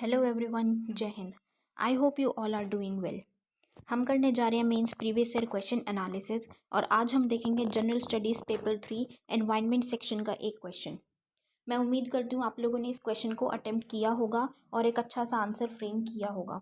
Hello everyone, जय Hind. I hope you all are doing well. हम करने जा रहे हैं mains previous year question analysis और आज हम देखेंगे general studies paper 3 environment section का एक क्वेश्चन। मैं उम्मीद करती हूँ आप लोगों ने इस क्वेश्चन को अटेम्प्ट किया होगा और एक अच्छा सा आंसर फ्रेम किया होगा।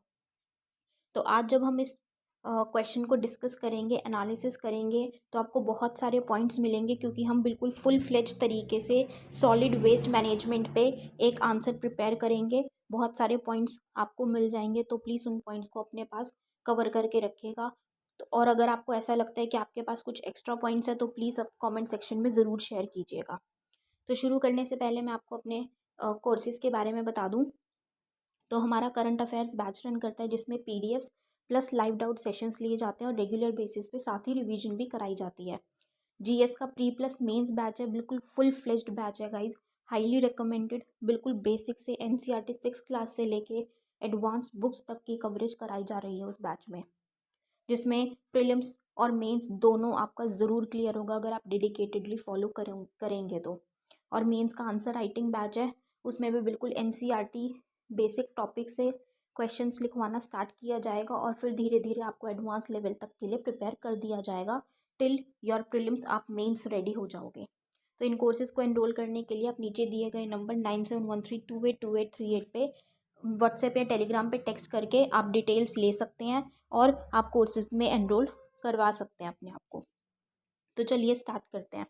तो आज जब हम इस क्वेश्चन को डिस्कस करेंगे, एनालिसिस करेंगे, तो आपको बहुत सारे पॉइंट्स मिलेंगे क्योंकि हम बिल्कुल फुल फ्लेज तरीके से सॉलिड वेस्ट मैनेजमेंट पे एक आंसर प्रिपेयर करेंगे। बहुत सारे पॉइंट्स आपको मिल जाएंगे, तो प्लीज़ उन पॉइंट्स को अपने पास कवर करके रखिएगा। तो और अगर आपको ऐसा लगता है कि आपके पास कुछ एक्स्ट्रा पॉइंट्स है तो प्लीज़ आप कॉमेंट सेक्शन में ज़रूर शेयर कीजिएगा। तो शुरू करने से पहले मैं आपको अपने कोर्सेज़ के बारे में बता दूँ। तो हमारा करंट अफेयर्स बैच रन करता है जिसमें PDFs plus live doubt sessions लिए जाते हैं और रेगुलर बेसिस पे साथ ही रिवीजन भी कराई जाती है। जीएस का प्री प्लस मेंस बैच है, बिल्कुल फुल फ्लेज्ड बैच है गाइज, हाईली रिकमेंडेड। बिल्कुल बेसिक से एनसीईआरटी 6 क्लास से लेके एडवांस्ड बुक्स तक की कवरेज कराई जा रही है उस बैच में, जिसमें प्रीलिम्स और मेंस दोनों आपका ज़रूर क्लियर होगा अगर आप डेडिकेटेडली फॉलो करेंगे तो। और मेंस का आंसर राइटिंग बैच है, उसमें भी बिल्कुल एनसीईआरटी बेसिक टॉपिक से क्वेश्चंस लिखवाना स्टार्ट किया जाएगा और फिर धीरे धीरे आपको एडवांस लेवल तक के लिए प्रिपेयर कर दिया जाएगा टिल योर प्रीलिम्स आप मेंस रेडी हो जाओगे। तो इन कोर्सेज़ को एनरोल करने के लिए आप नीचे दिए गए नंबर 9713282838 पे व्हाट्सएप या टेलीग्राम पे टेक्स्ट करके आप डिटेल्स ले सकते हैं और आप कोर्सेज में एनरोल करवा सकते हैं अपने आप को। तो चलिए स्टार्ट करते हैं।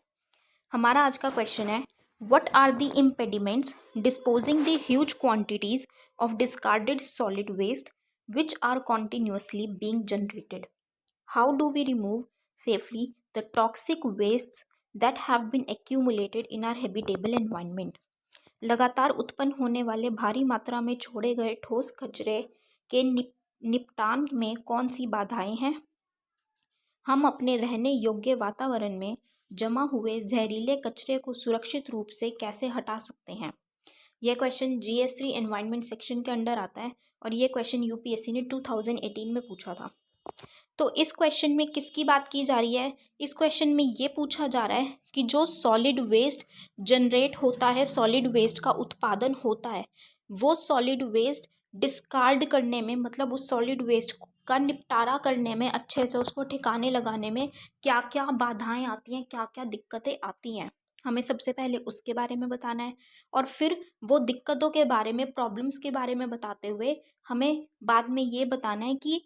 हमारा आज का क्वेश्चन है, what are the impediments disposing the huge quantities of discarded solid waste which are continuously being generated? How do we remove safely the toxic wastes that have been accumulated in our habitable environment? लगातार उत्पन्न होने वाले भारी मात्रा में छोड़े गए ठोस कचरे के निपटान में कौन सी बाधाएं हैं? हम अपने रहने योग्य वातावरण में जमा हुए जहरीले कचरे को सुरक्षित रूप से कैसे हटा सकते हैं? यह क्वेश्चन GS3 एनवायरनमेंट सेक्शन के अंडर आता है और ये क्वेश्चन यूपीएससी ने 2018 में पूछा था। तो इस क्वेश्चन में किसकी बात की जा रही है? इस क्वेश्चन में ये पूछा जा रहा है कि जो सॉलिड वेस्ट जनरेट होता है, सॉलिड वेस्ट का उत्पादन होता है, वो सॉलिड वेस्ट डिस्कार्ड करने में, मतलब उस सॉलिड वेस्ट का निपटारा करने में, अच्छे से उसको ठिकाने लगाने में क्या क्या बाधाएं आती हैं, क्या क्या दिक्कतें आती हैं, हमें सबसे पहले उसके बारे में बताना है। और फिर वो दिक्कतों के बारे में, प्रॉब्लम्स के बारे में बताते हुए हमें बाद में ये बताना है कि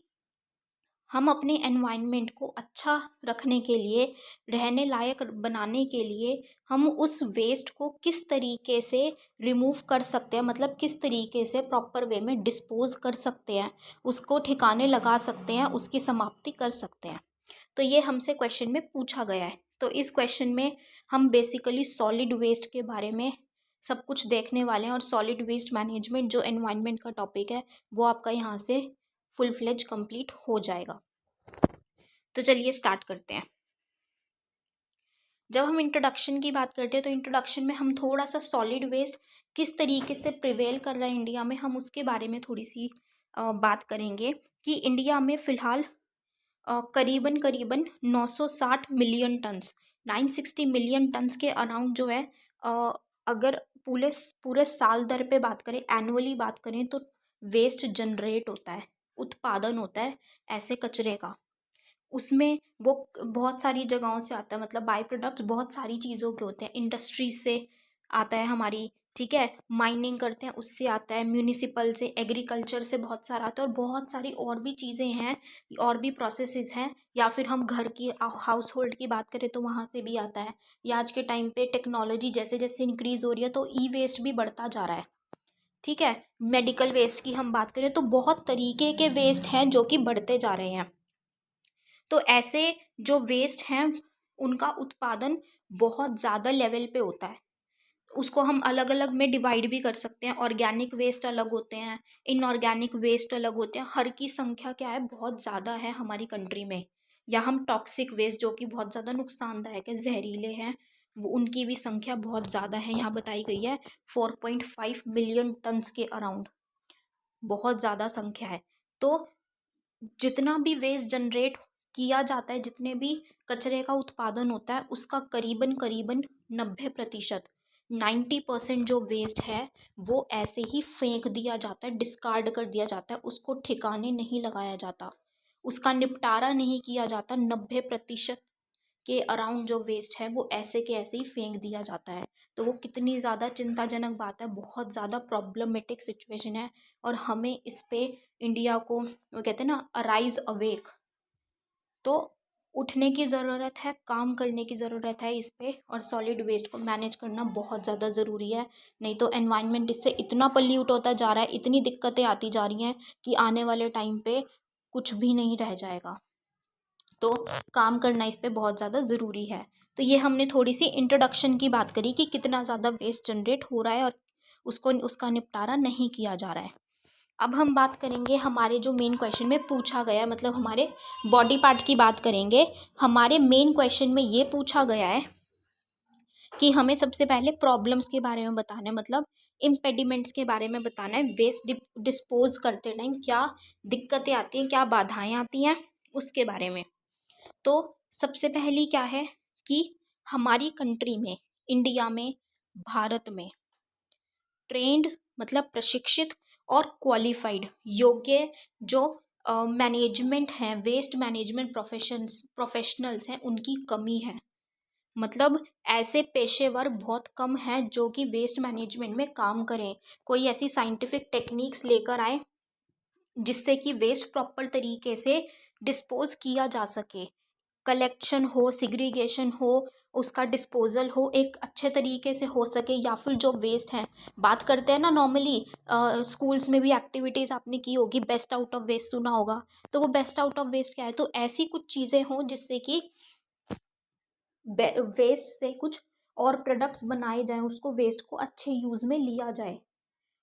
हम अपने एनवायरनमेंट को अच्छा रखने के लिए, रहने लायक बनाने के लिए हम उस वेस्ट को किस तरीके से रिमूव कर सकते हैं, मतलब किस तरीके से प्रॉपर वे में डिस्पोज कर सकते हैं, उसको ठिकाने लगा सकते हैं, उसकी समाप्ति कर सकते हैं। तो ये हमसे क्वेश्चन में पूछा गया है। तो इस क्वेश्चन में हम बेसिकली सॉलिड वेस्ट के बारे में सब कुछ देखने वाले हैं और सॉलिड वेस्ट मैनेजमेंट जो एनवायरनमेंट का टॉपिक है वो आपका यहाँ से फुल फ्लेज कंप्लीट हो जाएगा। तो चलिए स्टार्ट करते हैं। जब हम इंट्रोडक्शन की बात करते हैं तो इंट्रोडक्शन में हम थोड़ा सा सॉलिड वेस्ट किस तरीके से प्रिवेल कर रहा है इंडिया में, हम उसके बारे में थोड़ी सी बात करेंगे कि इंडिया में फ़िलहाल करीबन करीबन 960 मिलियन टन्स, 960 मिलियन टन्स के अराउंड जो है, अगर पूरे पूरे साल दर पे बात करें, एनुअली बात करें, तो वेस्ट जनरेट होता है, उत्पादन होता है ऐसे कचरे का। उसमें वो बहुत सारी जगहों से आता है, मतलब बाय प्रोडक्ट्स बहुत सारी चीज़ों के होते हैं। इंडस्ट्रीज से आता है हमारी, ठीक है, माइनिंग करते हैं उससे आता है, म्यूनिसिपल से, एग्रीकल्चर से बहुत सारा आता है, और बहुत सारी और भी चीज़ें हैं, और भी प्रोसेसेस हैं। या फिर हम घर की हाउस होल्ड की बात करें तो वहाँ से भी आता है। या आज के टाइम पे टेक्नोलॉजी जैसे जैसे इंक्रीज़ हो रही है तो ई वेस्ट भी बढ़ता जा रहा है, ठीक है। मेडिकल वेस्ट की हम बात करें तो बहुत तरीके के वेस्ट हैं जो कि बढ़ते जा रहे हैं। तो ऐसे जो वेस्ट हैं उनका उत्पादन बहुत ज़्यादा लेवल पे होता है। उसको हम अलग अलग में डिवाइड भी कर सकते हैं। ऑर्गेनिक वेस्ट अलग होते हैं, इनऑर्गेनिक वेस्ट अलग होते हैं। हर की संख्या क्या है, बहुत ज़्यादा है हमारी कंट्री में। या हम टॉक्सिक वेस्ट जो कि बहुत ज़्यादा नुकसानदायक है, जहरीले हैं, वो उनकी भी संख्या बहुत ज़्यादा है, यहाँ बताई गई है 4.5 मिलियन टन्स के अराउंड, बहुत ज़्यादा संख्या है। तो जितना भी वेस्ट जनरेट किया जाता है, जितने भी कचरे का उत्पादन होता है, उसका करीबन करीबन 90% 90% जो वेस्ट है वो ऐसे ही फेंक दिया जाता है, डिस्कार्ड कर दिया जाता है, उसको ठिकाने नहीं लगाया जाता, उसका निपटारा नहीं किया जाता। 90% के अराउंड जो वेस्ट है वो ऐसे के ऐसे ही फेंक दिया जाता है। तो वो कितनी ज़्यादा चिंताजनक बात है, बहुत ज़्यादा प्रॉब्लमेटिक सिचुएशन है। और हमें इस पे इंडिया को, वो कहते हैं ना, अराइज अवेक, तो उठने की ज़रूरत है, काम करने की ज़रूरत है इस पे। और सॉलिड वेस्ट को मैनेज करना बहुत ज़्यादा ज़रूरी है, नहीं तो एनवायरनमेंट इससे इतना पल्यूट होता जा रहा है, इतनी दिक्कतें आती जा रही हैं कि आने वाले टाइम पे कुछ भी नहीं रह जाएगा। तो काम करना इस पे बहुत ज़्यादा ज़रूरी है। तो ये हमने थोड़ी सी इंट्रोडक्शन की बात करी कि कितना ज़्यादा वेस्ट जनरेट हो रहा है और उसको, उसका निपटारा नहीं किया जा रहा है। अब हम बात करेंगे हमारे जो मेन क्वेश्चन में पूछा गया है, मतलब हमारे बॉडी पार्ट की बात करेंगे। हमारे मेन क्वेश्चन में ये पूछा गया है कि हमें सबसे पहले प्रॉब्लम्स के बारे में बताना है, मतलब इम्पेडिमेंट्स के बारे में बताना है। वेस्ट डिस्पोज करते टाइम क्या दिक्कतें आती हैं, क्या बाधाएं आती हैं, उसके बारे में। तो सबसे पहली क्या है कि हमारी कंट्री में, इंडिया में, भारत में ट्रेंड मतलब प्रशिक्षित और क्वालिफाइड योग्य जो मैनेजमेंट हैं, वेस्ट मैनेजमेंट प्रोफेशनल्स हैं, उनकी कमी है। मतलब ऐसे पेशेवर बहुत कम हैं जो कि वेस्ट मैनेजमेंट में काम करें, कोई ऐसी साइंटिफिक टेक्निक्स लेकर आए जिससे कि वेस्ट प्रॉपर तरीके से डिस्पोज किया जा सके, कलेक्शन हो, सिग्रीगेशन हो, उसका डिस्पोजल हो, एक अच्छे तरीके से हो सके। या फिर जो वेस्ट है, बात करते हैं ना नॉर्मली, स्कूल्स में भी एक्टिविटीज़ आपने की होगी, बेस्ट आउट ऑफ वेस्ट सुना होगा। तो वो बेस्ट आउट ऑफ वेस्ट क्या है, तो ऐसी कुछ चीज़ें हों जिससे कि वेस्ट से कुछ और प्रोडक्ट्स बनाए जाएं, उसको वेस्ट को अच्छे यूज़ में लिया जाए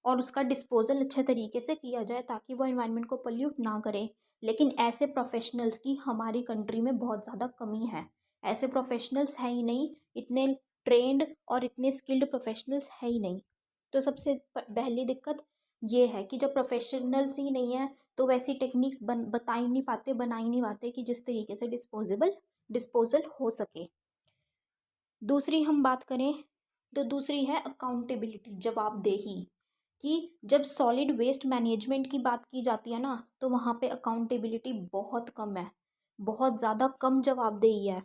और उसका डिस्पोजल अच्छे तरीके से किया जाए ताकि वो एनवायरनमेंट को पोल्यूट ना करे। लेकिन ऐसे प्रोफेशनल्स की हमारी कंट्री में बहुत ज़्यादा कमी है। ऐसे प्रोफेशनल्स है ही नहीं, इतने ट्रेंड और इतने स्किल्ड प्रोफेशनल्स है ही नहीं। तो सबसे पहली दिक्कत ये है कि जब प्रोफेशनल्स ही नहीं है तो वैसी टेक्निक्स बता ही नहीं पाते, बना ही नहीं पाते कि जिस तरीके से डिस्पोजल हो सके। दूसरी हम बात करें तो दूसरी है अकाउंटेबिलिटी, जवाबदेही। कि जब सॉलिड वेस्ट मैनेजमेंट की बात की जाती है ना, तो वहाँ पे अकाउंटेबिलिटी बहुत कम है, बहुत ज़्यादा कम जवाबदेही है।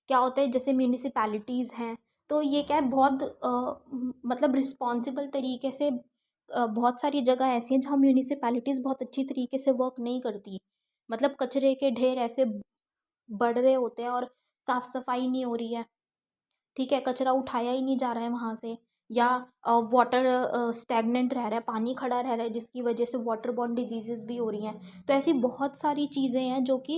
क्या होता है, जैसे म्यूनिसिपैलिटीज़ हैं, तो ये क्या है, बहुत मतलब रिस्पॉन्सिबल तरीके से, बहुत सारी जगह ऐसी हैं जहाँ म्यूनिसिपैलिटीज़ बहुत अच्छी तरीके से वर्क नहीं करती। मतलब कचरे के ढेर ऐसे बढ़ रहे होते हैं और साफ़ सफाई नहीं हो रही है, ठीक है, कचरा उठाया ही नहीं जा रहा है वहाँ से, या वाटर स्टैगनेंट रह रहा है, पानी खड़ा रह रहा है, जिसकी वजह से वाटर बॉर्न डिजीजेस भी हो रही हैं। तो ऐसी बहुत सारी चीज़ें हैं जो कि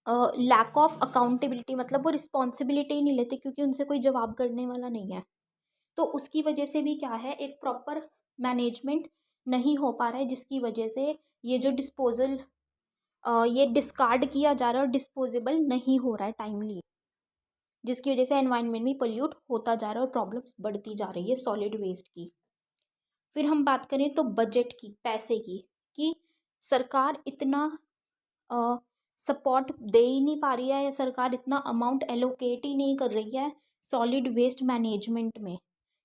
लैक ऑफ अकाउंटेबिलिटी, मतलब वो रिस्पॉन्सिबिलिटी ही नहीं लेते क्योंकि उनसे कोई जवाब करने वाला नहीं है। तो उसकी वजह से भी क्या है, एक प्रॉपर मैनेजमेंट नहीं हो पा रहा है, जिसकी वजह से ये जो डिस्पोजल, ये डिस्कार्ड किया जा रहा है और डिस्पोजेबल नहीं हो रहा है टाइमली, जिसकी वजह से एनवायरनमेंट भी पोल्यूट होता जा रहा है और प्रॉब्लम्स बढ़ती जा रही है सॉलिड वेस्ट की। फिर हम बात करें तो बजट की, पैसे की, कि सरकार इतना सपोर्ट दे ही नहीं पा रही है, या सरकार इतना अमाउंट एलोकेट ही नहीं कर रही है सॉलिड वेस्ट मैनेजमेंट में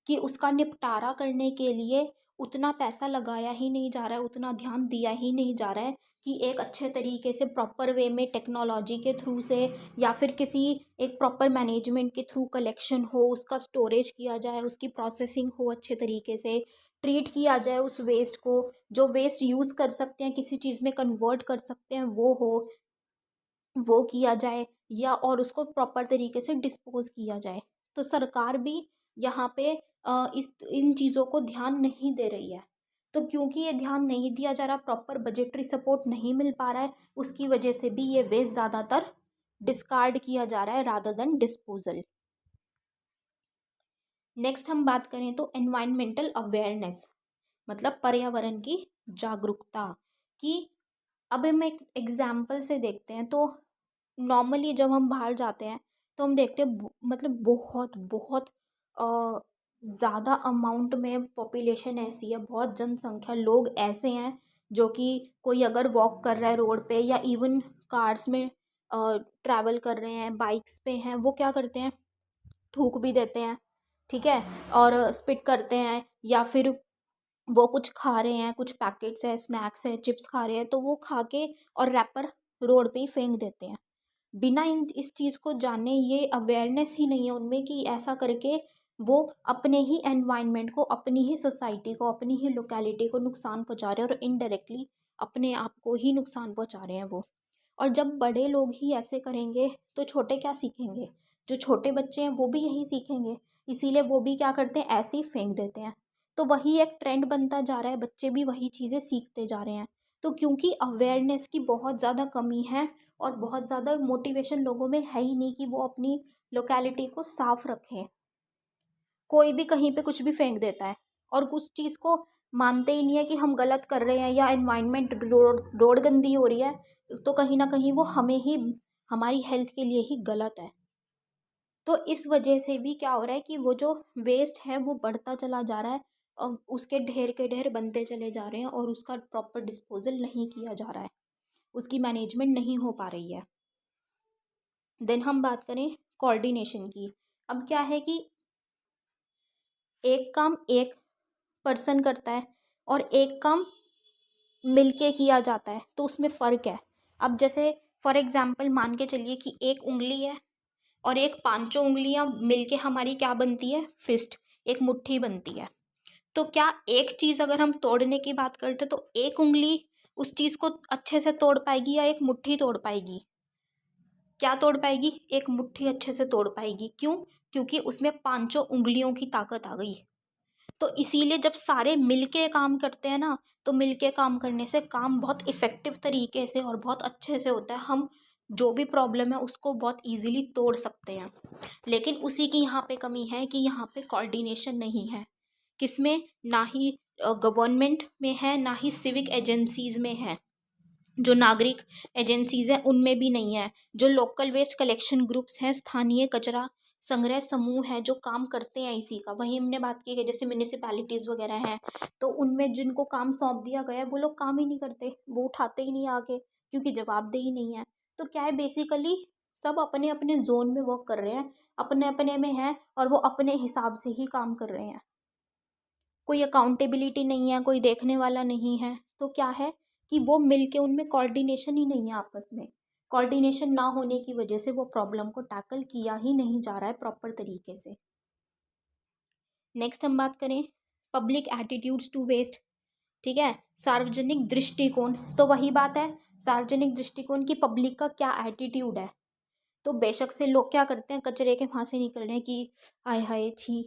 कि उसका निपटारा करने के लिए उतना पैसा लगाया ही नहीं जा रहा है, उतना ध्यान दिया ही नहीं जा रहा है कि एक अच्छे तरीके से प्रॉपर वे में टेक्नोलॉजी के थ्रू से, या फिर किसी एक प्रॉपर मैनेजमेंट के थ्रू कलेक्शन हो, उसका स्टोरेज किया जाए, उसकी प्रोसेसिंग हो, अच्छे तरीके से ट्रीट किया जाए उस वेस्ट को, जो वेस्ट यूज़ कर सकते हैं, किसी चीज़ में कन्वर्ट कर सकते हैं, वो किया जाए, या और उसको प्रॉपर तरीके से डिस्पोज किया जाए। तो सरकार भी यहाँ पे इस इन चीज़ों को ध्यान नहीं दे रही है। तो क्योंकि ये ध्यान नहीं दिया जा रहा, प्रॉपर बजटरी सपोर्ट नहीं मिल पा रहा है, उसकी वजह से भी ये वेस्ट ज़्यादातर डिस्कार्ड किया जा रहा है रादर देन डिस्पोजल। नेक्स्ट हम बात करें तो एनवायरमेंटल अवेयरनेस, मतलब पर्यावरण की जागरूकता। कि अब हम एक एग्जाम्पल से देखते हैं तो नॉर्मली जब हम बाहर जाते हैं तो हम देखते हैं मतलब बहुत बहुत ज़्यादा अमाउंट में पॉपुलेशन ऐसी है, बहुत जनसंख्या, लोग ऐसे हैं जो कि कोई अगर वॉक कर रहा है रोड पे, या इवन कार्स में ट्रैवल कर रहे हैं, बाइक्स पे हैं, वो क्या करते हैं, थूक भी देते हैं, ठीक है, और स्पिट करते हैं, या फिर वो कुछ खा रहे हैं, कुछ पैकेट्स है, स्नैक्स है, चिप्स खा रहे हैं, तो वो खा के और रैपर रोड पे ही फेंक देते हैं बिना इन इस चीज़ को जाने। ये अवेयरनेस ही नहीं है उनमें कि ऐसा करके वो अपने ही एनवायरनमेंट को, अपनी ही सोसाइटी को, अपनी ही लोकेलिटी को नुकसान पहुंचा रहे हैं, और इनडायरेक्टली अपने आप को ही नुकसान पहुंचा रहे हैं वो। और जब बड़े लोग ही ऐसे करेंगे तो छोटे क्या सीखेंगे? जो छोटे बच्चे हैं वो भी यही सीखेंगे, इसीलिए वो भी क्या करते हैं, ऐसे ही फेंक देते हैं। तो वही एक ट्रेंड बनता जा रहा है, बच्चे भी वही चीज़ें सीखते जा रहे हैं। तो क्योंकि अवेयरनेस की बहुत ज़्यादा कमी है और बहुत ज़्यादा मोटिवेशन लोगों में है ही नहीं कि वो अपनी लोकेलिटी को साफ रखें, कोई भी कहीं पे कुछ भी फेंक देता है और उस चीज़ को मानते ही नहीं है कि हम गलत कर रहे हैं, या एनवायरनमेंट, रोड गंदी हो रही है, तो कहीं ना कहीं वो हमें ही, हमारी हेल्थ के लिए ही गलत है। तो इस वजह से भी क्या हो रहा है कि वो जो वेस्ट है वो बढ़ता चला जा रहा है, और उसके ढेर के ढेर बनते चले जा रहे हैं, और उसका प्रॉपर डिस्पोजल नहीं किया जा रहा है, उसकी मैनेजमेंट नहीं हो पा रही है। देन हम बात करें कोऑर्डिनेशन की। अब क्या है कि एक काम एक पर्सन करता है और एक काम मिलके किया जाता है, तो उसमें फ़र्क है। अब जैसे फॉर एग्जांपल मान के चलिए कि एक उंगली है और एक पांचों उंगलियां मिलके हमारी क्या बनती है, फिस्ट, एक मुट्ठी बनती है। तो क्या एक चीज़ अगर हम तोड़ने की बात करते तो एक उंगली उस चीज़ को अच्छे से तोड़ पाएगी या एक मुट्ठी तोड़ पाएगी? क्या तोड़ पाएगी? एक मुट्ठी अच्छे से तोड़ पाएगी। क्यों? क्योंकि उसमें पांचों उंगलियों की ताकत आ गई। तो इसीलिए जब सारे मिलके काम करते हैं ना, तो मिलके काम करने से काम बहुत इफ़ेक्टिव तरीके से और बहुत अच्छे से होता है। हम जो भी प्रॉब्लम है उसको बहुत इजीली तोड़ सकते हैं। लेकिन उसी की यहाँ पे कमी है कि यहाँ पे कोऑर्डिनेशन नहीं है। किसमें? ना ही गवर्नमेंट में है, ना ही सिविक एजेंसीज में है। जो नागरिक एजेंसीज हैं उनमें भी नहीं है। जो लोकल वेस्ट कलेक्शन ग्रुप्स हैं, स्थानीय कचरा संग्रह समूह है, जो काम करते हैं इसी का, वही हमने बात की है जैसे म्यूनिसिपैलिटीज़ वगैरह हैं, तो उनमें जिनको काम सौंप दिया गया है वो लोग काम ही नहीं करते, वो उठाते ही नहीं आगे, क्योंकि जवाबदेही नहीं है। तो क्या है, बेसिकली सब अपने अपने जोन में वर्क कर रहे हैं, अपने अपने में हैं, और वो अपने हिसाब से ही काम कर रहे हैं। कोई अकाउंटेबिलिटी नहीं है, कोई देखने वाला नहीं है। तो क्या है कि वो मिलके, उनमें कोऑर्डिनेशन ही नहीं है आपस में। कोऑर्डिनेशन ना होने की वजह से वो प्रॉब्लम को टैकल किया ही नहीं जा रहा है प्रॉपर तरीके से। नेक्स्ट हम बात करें पब्लिक एटीट्यूड्स टू वेस्ट। ठीक है, सार्वजनिक दृष्टिकोण, तो वही बात है, सार्वजनिक दृष्टिकोण की पब्लिक का क्या एटीट्यूड है। तो बेशक से लोग क्या करते हैं, कचरे के वहाँ से निकल रहे हैं कि हाय हाय छी,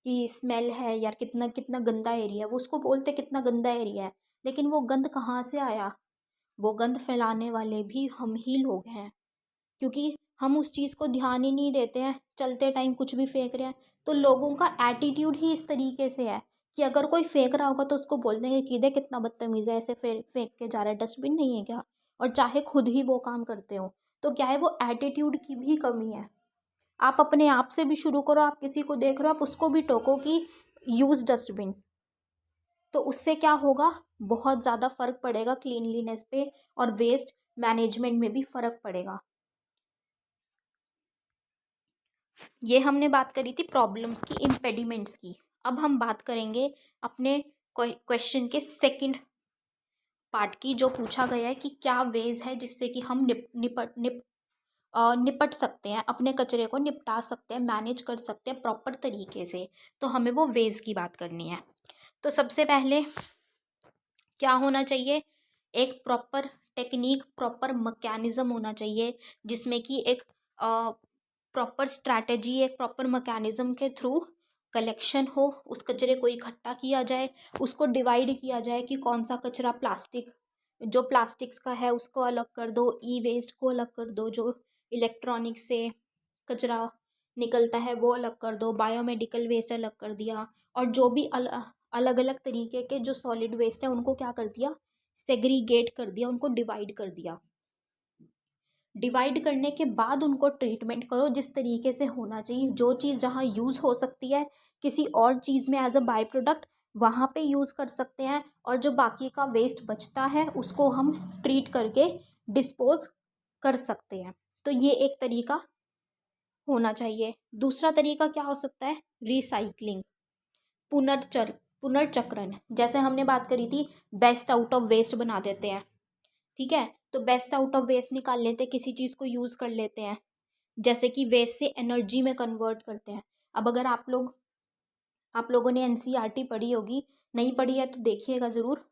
कि स्मेल है यार, कितना कितना गंदा एरिया है, वो उसको बोलते कितना गंदा एरिया है। लेकिन वो गंद कहाँ से आया? वो गंद फैलाने वाले भी हम ही लोग हैं, क्योंकि हम उस चीज़ को ध्यान ही नहीं देते हैं, चलते टाइम कुछ भी फेंक रहे हैं। तो लोगों का एटीट्यूड ही इस तरीके से है कि अगर कोई फेंक रहा होगा तो उसको बोल देंगे कि देख कितना बदतमीज़ है, ऐसे फेंक के जा रहा है, डस्टबिन नहीं है क्या? और चाहे खुद ही वो काम करते हो। तो क्या है, वो एटीट्यूड की भी कमी है। आप अपने आप से भी शुरू करो, आप किसी को देख रहे हो आप उसको भी टोको कि यूज़ डस्टबिन। तो उससे क्या होगा, बहुत ज़्यादा फ़र्क पड़ेगा क्लीनलीनेस पे, और वेस्ट मैनेजमेंट में भी फ़र्क पड़ेगा। ये हमने बात करी थी प्रॉब्लम्स की, इम्पेडिमेंट्स की। अब हम बात करेंगे अपने क्वेश्चन के सेकंड पार्ट की, जो पूछा गया है कि क्या वेज है जिससे कि हम निपट सकते हैं, अपने कचरे को निपटा सकते हैं, मैनेज कर सकते हैं प्रॉपर तरीके से। तो हमें वो वेज की बात करनी है। तो सबसे पहले क्या होना चाहिए, एक प्रॉपर टेक्निक, प्रॉपर मैकेनिज्म होना चाहिए, जिसमें कि एक प्रॉपर स्ट्रैटेजी, एक प्रॉपर मैकेनिज्म के थ्रू कलेक्शन हो, उस कचरे को इकट्ठा किया जाए, उसको डिवाइड किया जाए कि कौन सा कचरा प्लास्टिक, जो प्लास्टिक्स का है उसको अलग कर दो, ई वेस्ट को अलग कर दो, जो इलेक्ट्रॉनिक से कचरा निकलता है वो अलग कर दो, बायोमेडिकल वेस्ट अलग कर दिया, और जो भी अलग अलग तरीके के जो सॉलिड वेस्ट है उनको क्या कर दिया, सेग्रीगेट कर दिया, उनको डिवाइड कर दिया। डिवाइड करने के बाद उनको ट्रीटमेंट करो जिस तरीके से होना चाहिए। जो चीज़ जहाँ यूज़ हो सकती है किसी और चीज़ में एज अ बाय प्रोडक्ट, वहाँ पे यूज़ कर सकते हैं, और जो बाकी का वेस्ट बचता है उसको हम ट्रीट करके डिस्पोज कर सकते हैं। तो ये एक तरीका होना चाहिए। दूसरा तरीका क्या हो सकता है, रिसाइकलिंग, पुनर्चक्रण। जैसे हमने बात करी थी बेस्ट आउट ऑफ वेस्ट बना देते हैं, ठीक है, तो बेस्ट आउट ऑफ वेस्ट निकाल लेते हैं, किसी चीज़ को यूज़ कर लेते हैं, जैसे कि वेस्ट से एनर्जी में कन्वर्ट करते हैं। अब अगर आप लोगों ने एनसीईआरटी पढ़ी होगी, नहीं पढ़ी है तो देखिएगा ज़रूर।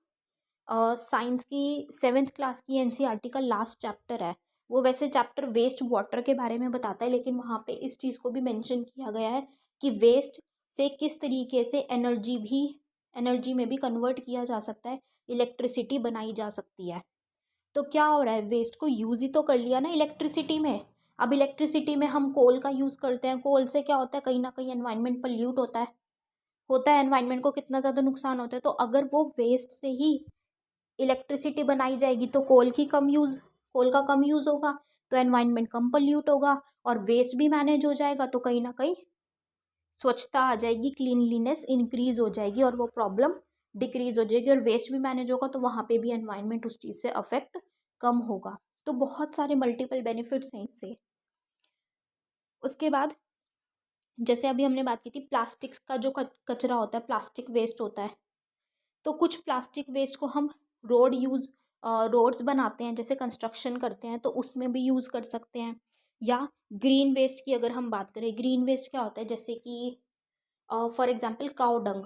साइंस की 7th क्लास की एनसीईआरटी का लास्ट चैप्टर है वो। वैसे चैप्टर वेस्ट वाटर के बारे में बताता है, लेकिन वहाँ पे इस चीज़ को भी मेंशन किया गया है कि वेस्ट से किस तरीके से एनर्जी में भी कन्वर्ट किया जा सकता है, इलेक्ट्रिसिटी बनाई जा सकती है। तो क्या हो रहा है, वेस्ट को यूज़ ही तो कर लिया ना इलेक्ट्रिसिटी में। अब इलेक्ट्रिसिटी में हम कोल का यूज़ करते हैं, कोल से क्या होता है, कहीं ना कहीं एनवायरनमेंट पल्यूट होता है एनवायरनमेंट को कितना ज़्यादा नुकसान होता है। तो अगर वो वेस्ट से ही इलेक्ट्रिसिटी बनाई जाएगी तो कोल का कम यूज़ होगा, तो एनवायरनमेंट कम पल्यूट होगा और वेस्ट भी मैनेज हो जाएगा, तो कहीं ना कहीं स्वच्छता आ जाएगी, क्लीनलीनेस इंक्रीज हो जाएगी और वो प्रॉब्लम डिक्रीज हो जाएगी, और वेस्ट भी मैनेज होगा तो वहाँ पे भी एनवायरनमेंट उस चीज़ से अफेक्ट कम होगा। तो बहुत सारे मल्टीपल बेनिफिट्स हैं इससे। उसके बाद जैसे अभी हमने बात की थी प्लास्टिक्स का जो कचरा होता है, प्लास्टिक वेस्ट होता है, तो कुछ प्लास्टिक वेस्ट को हम रोड्स बनाते हैं, जैसे कंस्ट्रक्शन करते हैं तो उसमें भी यूज़ कर सकते हैं। या ग्रीन वेस्ट की अगर हम बात करें, ग्रीन वेस्ट क्या होता है, जैसे कि फॉर एग्जांपल काऊ डंग,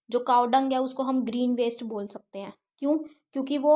जो काऊ डंग है उसको हम ग्रीन वेस्ट बोल सकते हैं। क्यों? क्योंकि वो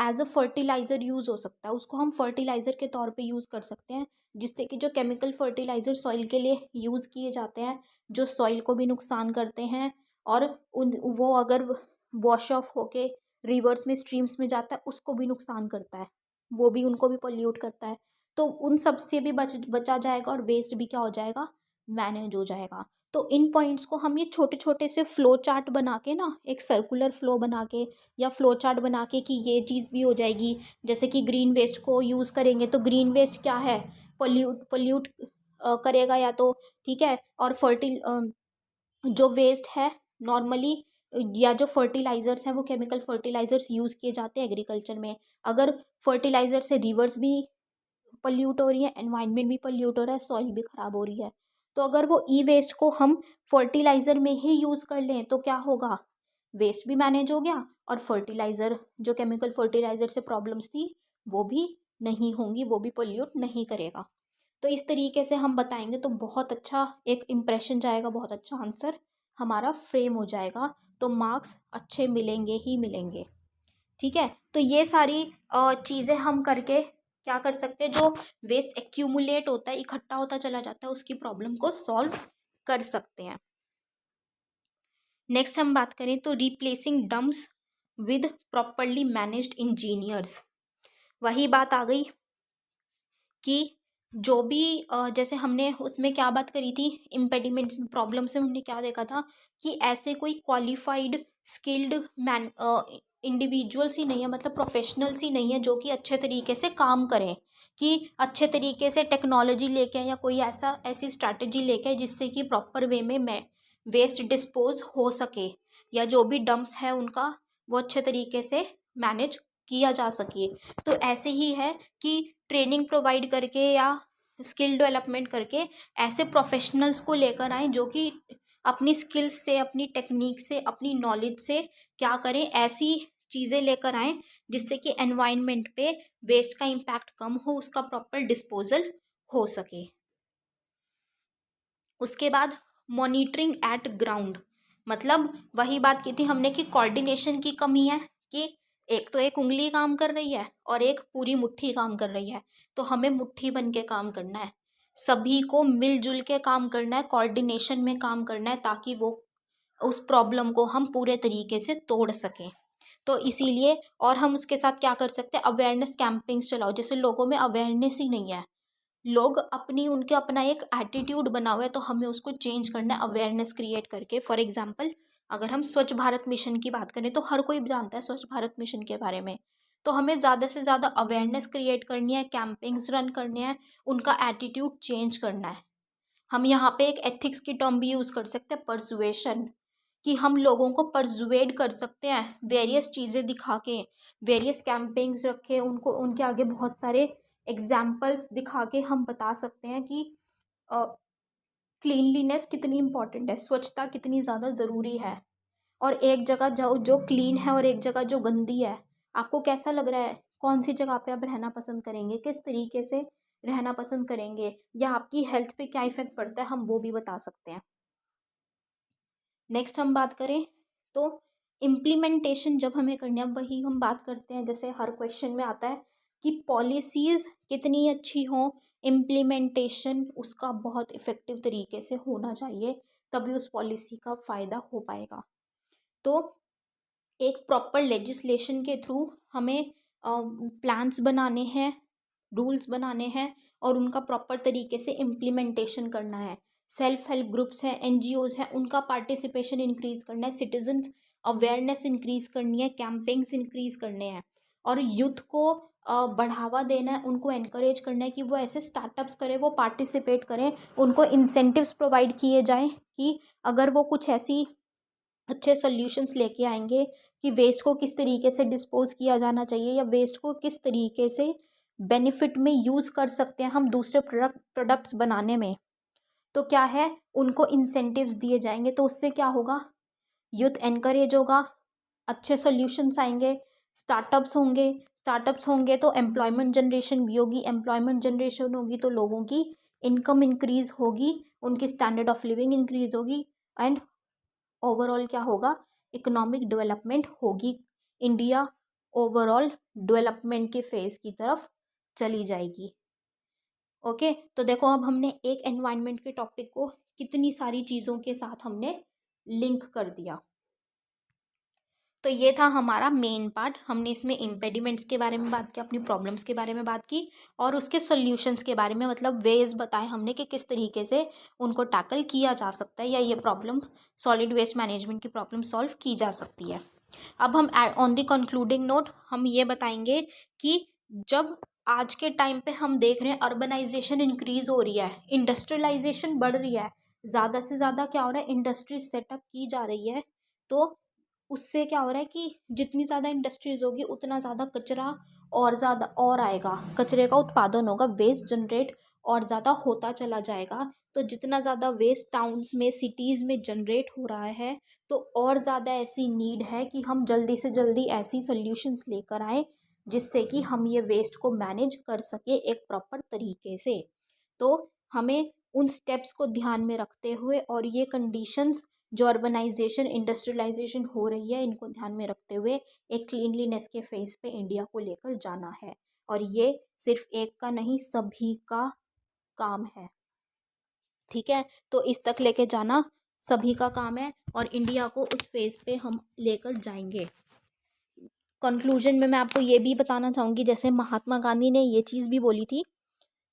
एज अ फर्टिलाइज़र यूज़ हो सकता है, उसको हम फर्टिलाइज़र के तौर पे यूज़ कर सकते हैं, जिससे कि जो केमिकल फर्टिलाइज़र सॉइल के लिए यूज़ किए जाते हैं, जो सॉइल को भी नुकसान करते हैं, और वो अगर वॉश ऑफ होके रिवर्स में स्ट्रीम्स में जाता है उसको भी नुकसान करता है, वो भी उनको भी पोल्यूट करता है। तो उन सब से भी बचा जाएगा और वेस्ट भी क्या हो जाएगा, मैनेज हो जाएगा। तो इन पॉइंट्स को हम ये छोटे छोटे से फ्लो चार्ट बना के ना, एक सर्कुलर फ्लो बना के या फ्लो चार्ट बना के कि ये चीज़ भी हो जाएगी। जैसे कि ग्रीन वेस्ट को यूज़ करेंगे तो ग्रीन वेस्ट क्या है, पोल्यूट करेगा या तो, ठीक है, और जो वेस्ट है नॉर्मली, या जो फर्टिलाइज़र्स हैं वो केमिकल फर्टिलाइज़र्स यूज़ किए जाते हैं एग्रीकल्चर में। अगर फर्टिलाइज़र से रिवर्स भी पल्यूट हो रही है, एनवायरनमेंट भी पल्यूट हो रहा है, सॉइल भी ख़राब हो रही है। तो अगर वो ई वेस्ट को हम फर्टिलाइज़र में ही यूज़ कर लें तो क्या होगा, वेस्ट भी मैनेज हो गया और फर्टिलाइज़र, जो केमिकल फर्टिलाइज़र से प्रॉब्लम्स थी वो भी नहीं होंगी, वो भी पल्यूट नहीं करेगा। तो इस तरीके से हम बताएंगे तो बहुत अच्छा एक इम्प्रेशन जाएगा, बहुत अच्छा आंसर हमारा फ्रेम हो जाएगा, तो मार्क्स अच्छे मिलेंगे ही मिलेंगे। ठीक है, तो ये सारी चीज़ें हम करके क्या कर सकते हैं, जो वेस्ट एक्यूमुलेट होता है, इकट्ठा होता चला जाता है, उसकी प्रॉब्लम को सॉल्व कर सकते हैं। नेक्स्ट हम बात करें तो replacing dumps with properly managed engineers. वही बात आ गई कि जो भी जैसे हमने उसमें क्या बात करी थी, इम्पेडिमेंट्स प्रॉब्लम्स में हमने क्या देखा था कि ऐसे कोई क्वालिफाइड स्किल्ड मैन इंडिविजुअल्स ही नहीं है, मतलब प्रोफेशनल्स ही नहीं है जो कि अच्छे तरीके से काम करें, कि अच्छे तरीके से टेक्नोलॉजी लेके आए या कोई ऐसी स्ट्रैटेजी लेके आए जिससे कि प्रॉपर वे में वेस्ट डिस्पोज हो सके, या जो भी डंप्स है उनका वो अच्छे तरीके से मैनेज किया जा सके। तो ऐसे ही है कि ट्रेनिंग प्रोवाइड करके या स्किल डेवलपमेंट करके ऐसे प्रोफेशनल्स को लेकर आएँ जो कि अपनी स्किल्स से, अपनी टेक्निक से, अपनी नॉलेज से क्या करें, ऐसी चीज़ें लेकर आएँ जिससे कि एनवायरनमेंट पे वेस्ट का इम्पैक्ट कम हो, उसका प्रॉपर डिस्पोजल हो सके। उसके बाद मॉनिटरिंग एट ग्राउंड, मतलब वही बात की थी हमने कि कोऑर्डिनेशन की कमी है, कि एक उंगली काम कर रही है और एक पूरी मुट्ठी काम कर रही है, तो हमें मुट्ठी बन के काम करना है, सभी को मिलजुल के काम करना है, कोऑर्डिनेशन में काम करना है, ताकि वो उस प्रॉब्लम को हम पूरे तरीके से तोड़ सकें। तो इसीलिए, और हम उसके साथ क्या कर सकते हैं, अवेयरनेस कैंपेन्स चलाओ, जैसे लोगों में अवेयरनेस ही नहीं है, लोग उनके अपना एक एटीट्यूड बना हुआ है, तो हमें उसको चेंज करना है अवेयरनेस क्रिएट करके। फॉर एग्जांपल अगर हम स्वच्छ भारत मिशन की बात करें तो हर कोई जानता है स्वच्छ भारत मिशन के बारे में, तो हमें ज़्यादा से ज़्यादा अवेयरनेस क्रिएट करनी है, कैंपेन्स रन करने हैं, उनका एटीट्यूड चेंज करना है। हम यहाँ पे एक एथिक्स की टर्म भी यूज़ कर सकते हैं, परसुएशन, कि हम लोगों को परसुएड कर सकते हैं वेरियस चीज़ें दिखा के, वेरियस कैंपेन्स रखे, उनको उनके आगे बहुत सारे एग्जाम्पल्स दिखा के हम बता सकते हैं कि क्लीनलीनेस कितनी इम्पोर्टेंट है, स्वच्छता कितनी ज़्यादा ज़रूरी है, और एक जगह जो जो क्लीन है और एक जगह जो गंदी है, आपको कैसा लग रहा है? कौन सी जगह पे आप रहना पसंद करेंगे, किस तरीके से रहना पसंद करेंगे, या आपकी हेल्थ पे क्या इफ़ेक्ट पड़ता है, हम वो भी बता सकते हैं। नेक्स्ट हम बात करें तो इम्प्लीमेंटेशन जब हमें करनी है, वही हम बात करते हैं जैसे हर क्वेश्चन में आता है कि पॉलिसीज़ कितनी अच्छी हों, इम्प्लीमेंटेशन उसका बहुत इफ़ेक्टिव तरीके से होना चाहिए, तभी उस पॉलिसी का फ़ायदा हो पाएगा। तो एक प्रॉपर लेजिस्लेशन के थ्रू हमें प्लान्स बनाने हैं, रूल्स बनाने हैं, और उनका प्रॉपर तरीके से इम्प्लीमेंटेशन करना है। सेल्फ हेल्प ग्रुप्स हैं, एनजीओज़ हैं, उनका पार्टिसिपेशन इंक्रीज़ करना है, सिटीजन्स अवेयरनेस इंक्रीज़ करनी है, कैंपेन्स इंक्रीज़ करने हैं, और यूथ को बढ़ावा देना है, उनको एनकरेज करना है कि वो ऐसे स्टार्टअप्स करें, वो पार्टिसिपेट करें, उनको इंसेंटिव्स प्रोवाइड किए जाएँ कि अगर वो कुछ ऐसी अच्छे सॉल्यूशंस लेके आएंगे कि वेस्ट को किस तरीके से डिस्पोज किया जाना चाहिए, या वेस्ट को किस तरीके से बेनिफिट में यूज़ कर सकते हैं हम दूसरे प्रोडक्ट्स बनाने में, तो क्या है, उनको इंसेंटिव्स दिए जाएंगे। तो उससे क्या होगा, यूथ एनकरेज होगा, अच्छे सॉल्यूशंस आएंगे, स्टार्टअप्स होंगे तो एम्प्लॉयमेंट जनरेशन भी होगी, एम्प्लॉयमेंट जनरेशन होगी तो लोगों की इनकम इंक्रीज होगी, उनकी स्टैंडर्ड ऑफ लिविंग इंक्रीज होगी, एंड ओवरऑल क्या होगा, इकोनॉमिक डेवलपमेंट होगी, इंडिया ओवरऑल डेवलपमेंट के फेज़ की तरफ चली जाएगी। ओके, तो देखो अब हमने एक एनवायरनमेंट के टॉपिक को कितनी सारी चीज़ों के साथ हमने लिंक कर दिया। तो ये था हमारा मेन पार्ट, हमने इसमें इम्पेडिमेंट्स के बारे में बात की, अपनी प्रॉब्लम्स के बारे में बात की, और उसके सॉल्यूशंस के बारे में, मतलब वेज बताए हमने कि किस तरीके से उनको टैकल किया जा सकता है, या ये प्रॉब्लम सॉलिड वेस्ट मैनेजमेंट की प्रॉब्लम सॉल्व की जा सकती है। अब हम ऑन द कंक्लूडिंग नोट हम ये बताएंगे कि जब आज के टाइम पे हम देख रहे हैं अर्बनाइजेशन इंक्रीज हो रही है, इंडस्ट्रियलाइजेशन बढ़ रही है, ज़्यादा से ज़्यादा क्या हो रहा है, इंडस्ट्रीज सेटअप की जा रही है, तो उससे क्या हो रहा है कि जितनी ज़्यादा इंडस्ट्रीज होगी उतना ज़्यादा कचरा और ज़्यादा और आएगा, कचरे का उत्पादन होगा, वेस्ट जनरेट और ज़्यादा होता चला जाएगा। तो जितना ज़्यादा वेस्ट टाउन्स में, सिटीज़ में जनरेट हो रहा है, तो और ज़्यादा ऐसी नीड है कि हम जल्दी से जल्दी ऐसी सॉल्यूशंस लेकर आएँ जिससे कि हम ये वेस्ट को मैनेज कर सकें एक प्रॉपर तरीके से। तो हमें उन स्टेप्स को ध्यान में रखते हुए और ये कंडीशंस जो अर्बनाइजेशन, इंडस्ट्रियलाइजेशन हो रही है, इनको ध्यान में रखते हुए एक क्लीनलीनेस के फेस पे इंडिया को लेकर जाना है, और ये सिर्फ एक का नहीं, सभी का काम है। ठीक है, तो इस तक लेके जाना सभी का काम है, और इंडिया को उस फेज पे हम लेकर जाएंगे। कंक्लूजन में मैं आपको ये भी बताना चाहूँगी, जैसे महात्मा गांधी ने ये चीज़ भी बोली थी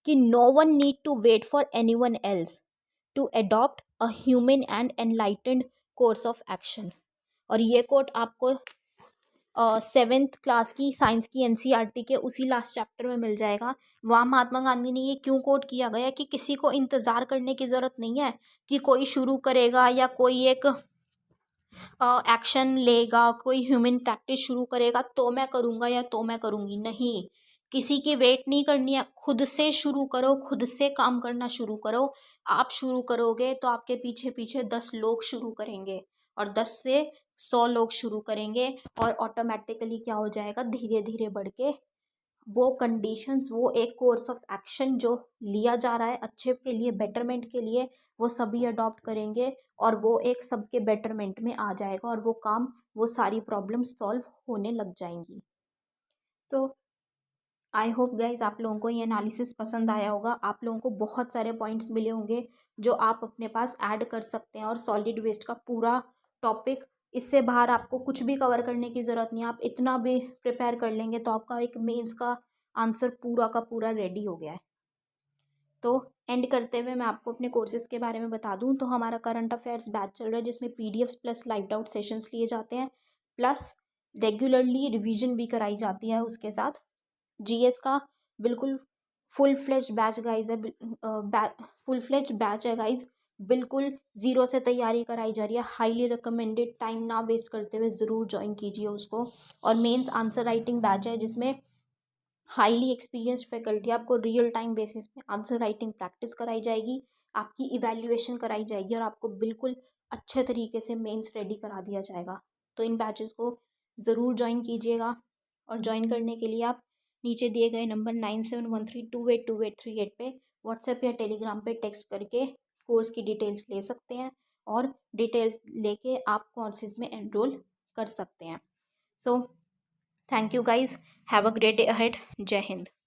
कि no one need to wait for anyone else to adopt a human and enlightened course of action. और ये कोट आपको 7th क्लास की साइंस की एनसीईआरटी के उसी लास्ट चैप्टर में मिल जाएगा। वहाँ महात्मा गांधी ने ये क्यों कोट किया गया कि किसी को इंतज़ार करने की ज़रूरत नहीं है कि कोई शुरू करेगा या कोई एक एक्शन लेगा, कोई ह्यूमन प्रैक्टिस शुरू करेगा तो मैं करूँगा या तो मैं करूँगी, नहीं, किसी की वेट नहीं करनी है, खुद से शुरू करो, खुद से काम करना शुरू करो। आप शुरू करोगे तो आपके पीछे पीछे 10 लोग शुरू करेंगे, और 10 से 100 लोग शुरू करेंगे, और ऑटोमेटिकली क्या हो जाएगा, धीरे धीरे बढ़ के वो कंडीशंस, वो एक कोर्स ऑफ एक्शन जो लिया जा रहा है अच्छे के लिए, बेटरमेंट के लिए, वो सभी अडॉप्ट करेंगे, और वो एक सबके बेटरमेंट में आ जाएगा, और वो काम, वो सारी प्रॉब्लम सॉल्व होने लग जाएंगी। तो आई होप गाइज आप लोगों को ये एनालिसिस पसंद आया होगा, आप लोगों को बहुत सारे पॉइंट्स मिले होंगे जो आप अपने पास ऐड कर सकते हैं, और सॉलिड वेस्ट का पूरा टॉपिक, इससे बाहर आपको कुछ भी कवर करने की ज़रूरत नहीं है, आप इतना भी प्रिपेयर कर लेंगे तो आपका एक मेंस का आंसर पूरा का पूरा रेडी हो गया है। तो एंड करते हुए मैं आपको अपने कोर्सेज़ के बारे में बता दूं, तो हमारा करंट अफेयर्स बैच चल रहा है जिसमें PDFs plus live doubt sessions लिए जाते हैं, प्लस रेगुलरली रिवीजन भी कराई जाती है उसके साथ। जीएस का बिल्कुल फुल फ्लेज बैच गाइज है, फुल फ्लेज बैच है गाइज, बिल्कुल ज़ीरो से तैयारी कराई जा रही है, हाईली रिकमेंडेड, टाइम ना वेस्ट करते हुए ज़रूर ज्वाइन कीजिए उसको। और मेंस आंसर राइटिंग बैच है जिसमें हाईली एक्सपीरियंस्ड फैकल्टी आपको रियल टाइम बेसिस पे आंसर राइटिंग प्रैक्टिस कराई जाएगी, आपकी इवैल्यूएशन कराई जाएगी और आपको बिल्कुल अच्छे तरीके से मेंस रेडी करा दिया जाएगा। तो इन बैचेस को ज़रूर ज्वाइन कीजिएगा और ज्वाइन करने के लिए आप नीचे दिए गए नंबर 9713282838 पे व्हाट्सएप या टेलीग्राम पे टेक्स्ट करके कोर्स की डिटेल्स ले सकते हैं और डिटेल्स लेके आप कोर्सेज में एनरोल कर सकते हैं। So thank you guys, have a great day ahead. जय हिंद।